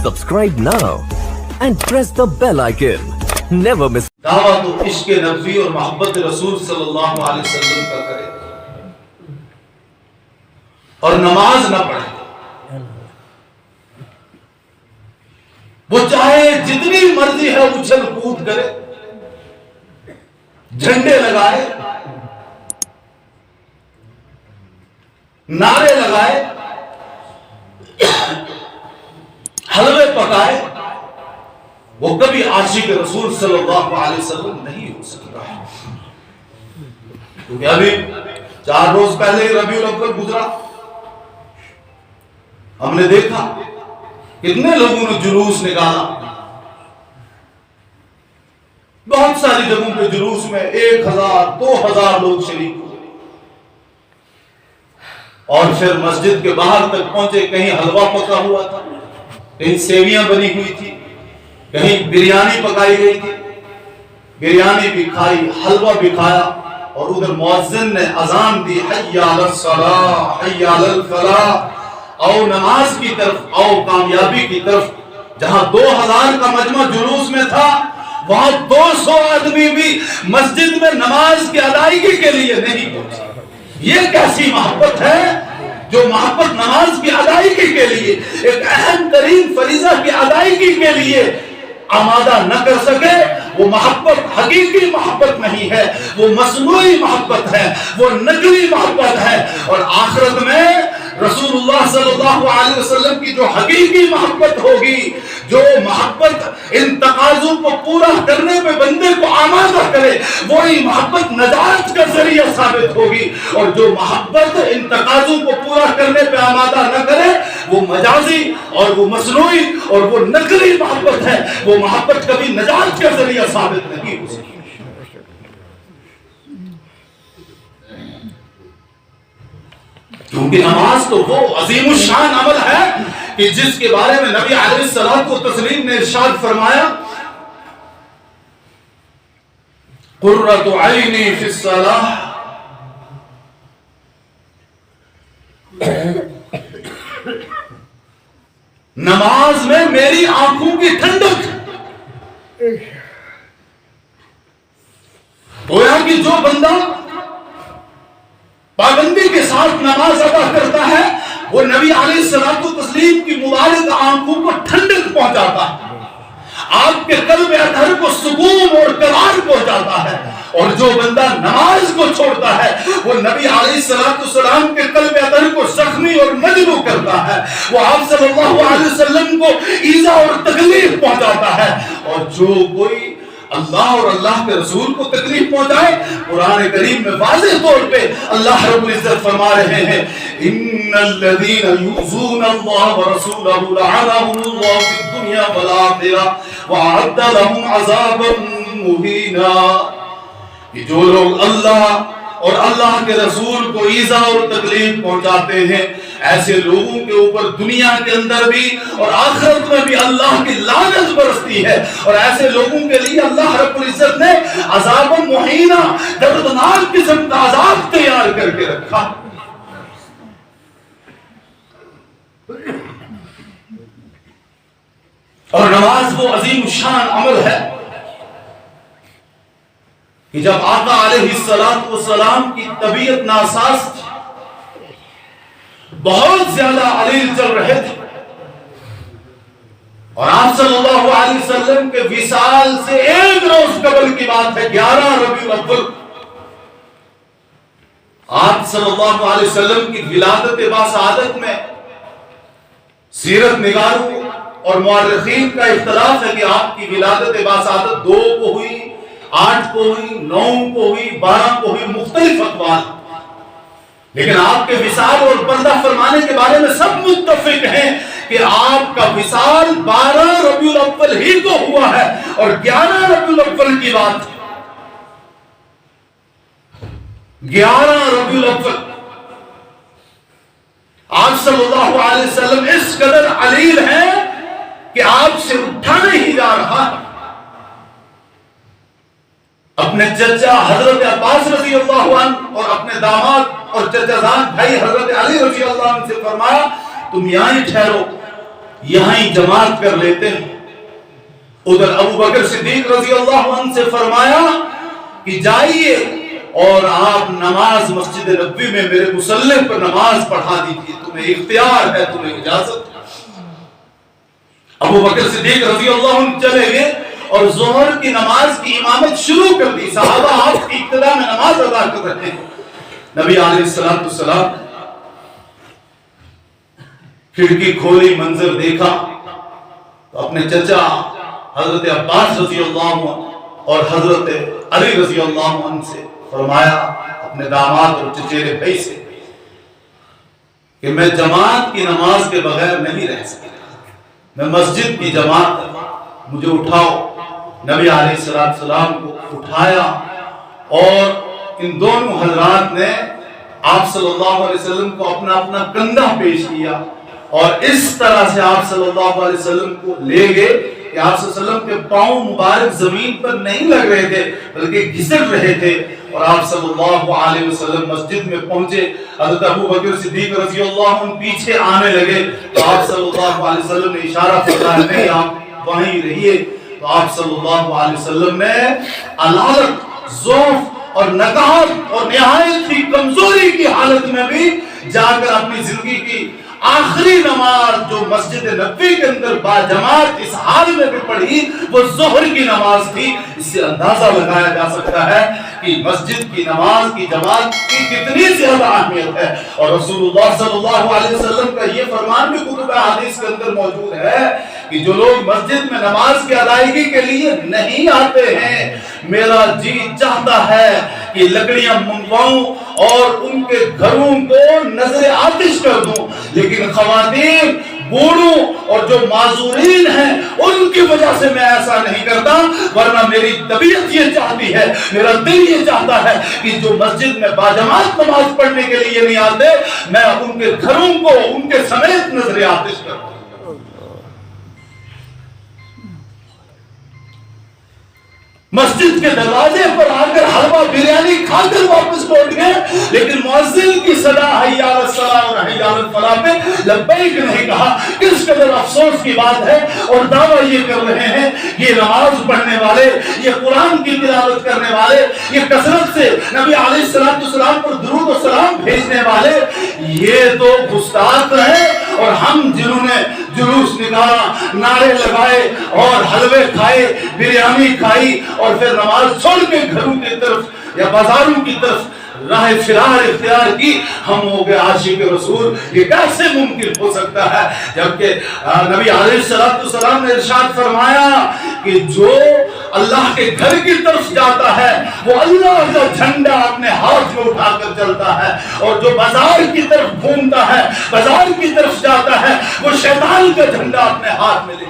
Subscribe now and press the bell icon. Never miss. دعوت و عشق نبوی اور محبت رسول صلی اللہ علیہ وسلم کا کرے اور نماز نہ پڑھے، وہ چاہے جتنی مرضی ہے اچھل کود کرے، جھنڈے لگائے، نعرے لگائے، حلوے پکائے، وہ کبھی عاشق رسول صلی اللہ علیہ وسلم نہیں ہو سکتا ہے. کیونکہ ابھی 4 روز پہلے ربیع الاول گزرا، ہم نے دیکھا کتنے لوگوں نے جلوس نکالا، بہت ساری جگہوں پہ جلوس میں 1000 2000 لوگ شریک ہوئے، اور پھر مسجد کے باہر تک پہنچے. کہیں حلوہ پکا ہوا تھا، کہیں سیویاں بنی ہوئی تھی، کہیں بریانی پکائی گئی تھی، بریانی بھی کھائی، حلوہ بھی کھایا، اور ادھر مؤذن نے اذان دی، حی علی الصلاۃ حی علی الفلاح، او نماز کی طرف، او کامیابی کی طرف. جہاں 2000 کا مجمع جلوس میں تھا، وہاں 200 آدمی بھی مسجد میں نماز کی ادائیگی کے لیے نہیں پہنچے. یہ کیسی محبت ہے جو محبت نماز کی ادائیگی کے لیے، ایک اہم ترین فریضہ کی ادائیگی کے لیے آمادہ نہ کر سکے. وہ محبت حقیقی محبت نہیں ہے، وہ مصنوعی محبت ہے، وہ نقلی محبت ہے. اور آخرت میں رسول اللہ صلی اللہ علیہ وسلم کی جو حقیقی محبت ہوگی، جو محبت ان تقاضوں کو پورا کرنے پہ بندے کو آمادہ کرے، وہی محبت نجات کا ذریعہ ثابت ہوگی. اور جو محبت ان تقاضوں کو پورا کرنے پہ آمادہ نہ کرے، وہ مجازی اور وہ مصنوعی اور وہ نقلی محبت ہے. وہ محبت کبھی نجات کا ذریعہ ثابت نہیں ہو سکتی. کیونکہ نماز تو وہ عظیم الشان عمل ہے کہ جس کے بارے میں نبی علیہ الصلوۃ والتسلیم نے ارشاد فرمایا، قرۃ عینی فی الصلاۃ، نماز میں میری آنکھوں کی ٹھنڈک. گویا کہ جو بندہ پابندی کے ساتھ نماز ادا کرتا ہے، وہ نبی علیہ الصلوۃ والتسلیم کی مبارک آنکھوں کو ٹھنڈک پہنچاتا ہے، آپ کے قلب اطہر کو سکون اور قرار پہنچاتا ہے. اور جو بندہ نماز کو چھوڑتا ہے، وہ نبی علیہ الصلوۃ والسلام کے قلب اطہر کو زخمی اور مجروح کرتا ہے، وہ آپ صلی اللہ علیہ وسلم کو ایذا اور تکلیف پہنچاتا ہے. اور جو کوئی اللہ اور اللہ کے رسول کو تکلیف پہنچائے، قرآن کریم میں واضح طور پہ اللہ رب العزت فرما رہے ہیں، ان الذین یؤذون اللہ ورسولہ لعنهم اللہ فی الدنیا والآخرہ وأعد لهم عذابا مہینا. کہ جو لوگ اللہ اور اللہ کے رسول کو ایذا اور تکلیف پہنچاتے ہیں، ایسے لوگوں کے اوپر دنیا کے اندر بھی اور آخرت میں بھی اللہ کی لعنت برستی ہے. اور ایسے لوگوں کے لیے اللہ رب العزت نے عذاب مہینہ، دردناک قسم کا عذاب تیار کر کے رکھا. اور نماز وہ عظیم الشان عمل ہے کہ جب آقا علیہ الصلوۃ والسلام کی طبیعت ناساز تھی، بہت زیادہ علیل چل رہے تھے، اور آپ صلی اللہ علیہ وسلم کے وصال سے 1 روز قبل کی بات ہے، 11 ربیع الاول، آپ صلی اللہ علیہ وسلم کی ولادت باسعادت میں سیرت نگاروں اور مورخین کا اختلاف ہے کہ آپ کی ولادت باسعادت 2 کو ہوئی، 8 کو ہوئی، 9 کو ہوئی، 12 کو ہوئی، مختلف اقوال. لیکن آپ کے وصال اور پردہ فرمانے کے بارے میں سب متفق ہیں کہ آپ کا وصال 12 ربیع الاول ہی کو ہوا ہے. اور 11 ربیع الاول کی بات، 11 ربیع الاول آپ صلی اللہ علیہ وسلم اس قدر علیل ہیں کہ آپ سے اٹھا نہیں جا رہا. اپنے چچا حضرت عباس رضی اللہ عنہ اور اپنے داماد اور چچا زاد بھائی حضرت علی رضی اللہ عنہ سے فرمایا، تم یہاں ہی ٹھہرو، یہاں ہی جماعت کر لیتے ہیں۔ ادھر ابو بکر صدیق رضی اللہ عنہ سے فرمایا کہ جائیے اور آپ نماز مسجد نبوی میں میرے مصلی پر نماز پڑھا دیجیے، تمہیں اختیار ہے، تمہیں اجازت ہے۔ ابو بکر صدیق رضی اللہ عنہ چلے گئے اور ظہر کی نماز کی امامت شروع کر دی۔ صحابہ آپ کی ابتدا میں نماز ادا کر رہے ہیں۔ نبی علیہ السلام کھڑکی کھولی، منظر دیکھا تو اپنے چچا حضرت عباس رضی اللہ عنہ اور حضرت علی رضی اللہ عنہ سے فرمایا، اپنے داماد اور چچیرے بھائی سے، کہ میں جماعت کی نماز کے بغیر نہیں رہ سکتا، میں مسجد کی جماعت، مجھے اٹھاؤ۔ نبی علیہ السلام کو اٹھایا اور ان دونوں حضرات نے آپ صلی اللہ علیہ وسلم کو اپنا اپنا کندھا پیش کیا اور اس طرح سے آپ صلی اللہ علیہ وسلم کو لے گئے کہ آپ صلی اللہ علیہ وسلم کے پاؤں مبارک زمین پر نہیں لگ رہے تھے بلکہ گھسٹ رہے تھے، اور آپ صلی اللہ علیہ وسلم مسجد میں پہنچے۔ حضرت ابو بکر صدیق رضی اللہ عنہ پیچھے آنے لگے تو آپ صلی اللہ علیہ وسلم نے اشارہ فرمایا، نہیں آپ وہیں رہیے۔ تو آپ صلی اللہ علیہ وسلم نے علالت، ضعف اور نکاحت اور نہایت ہی کمزوری کی حالت میں بھی جا کر اپنی زندگی کی آخری نماز جو مسجد نبوی کے اندر با جماعت اس حال میں بھی پڑھی، وہ ظہر کی نماز تھی۔ اس سے اندازہ لگایا جا سکتا ہے کہ مسجد کی نماز کی جماعت کی کتنی زیادہ اہمیت ہے، اور رسول اللہ صلی اللہ علیہ وسلم کا یہ فرمان بھی کتب احادیث کے اندر موجود ہے کہ جو لوگ مسجد میں نماز کی ادائیگی کے لیے نہیں آتے ہیں، میرا جی چاہتا ہے کہ لکڑیاں منگواؤں اور ان کے گھروں کو نظر آتش کر دوں، لیکن خواتین، بوڑھوں اور جو معذورین ہیں ان کی وجہ سے میں ایسا نہیں کرتا، ورنہ میری طبیعت یہ چاہتی ہے، میرا دل یہ چاہتا ہے کہ جو مسجد میں باجماعت نماز پڑھنے کے لیے نہیں آتے، میں ان کے گھروں کو ان کے سمیت نظر آتش کرتا ہوں۔ مسجد کے دروازے پر آ کر حلوہ بریانی کھا کر واپس لوٹ گئے، لیکن مؤذن کی صدا حی علی الصلاۃ اور حی علی الفلاح پہ لبیک نہیں کہا۔ کس قدر افسوس کی بات ہے، اور دعویٰ یہ کر رہے ہیں یہ نماز پڑھنے والے، یہ قرآن کی تلاوت کرنے والے، یہ کثرت سے نبی علیہ السلام پر درود و سلام بھیجنے والے، یہ تو گستاخ ہیں، اور ہم جنہوں نے جلوس نکالا، نعرے لگائے اور حلوے کھائے، بریانی کھائی اور پھر نماز چھوڑ کے گھروں کی طرف یا بازاروں کی طرف راہ فرار اختیار کی، ہم ہو گئے عاشق رسول۔ یہ کیسے ممکن ہو سکتا ہے، جبکہ نبی علیہ السلام نے ارشاد فرمایا کہ جو اللہ کے گھر کی طرف جاتا ہے وہ اللہ کا جھنڈا اپنے ہاتھ میں اٹھا کر چلتا ہے، اور جو بازار کی طرف گھومتا ہے، بازار کی طرف جاتا ہے، وہ شیطان کا جھنڈا اپنے ہاتھ میں لے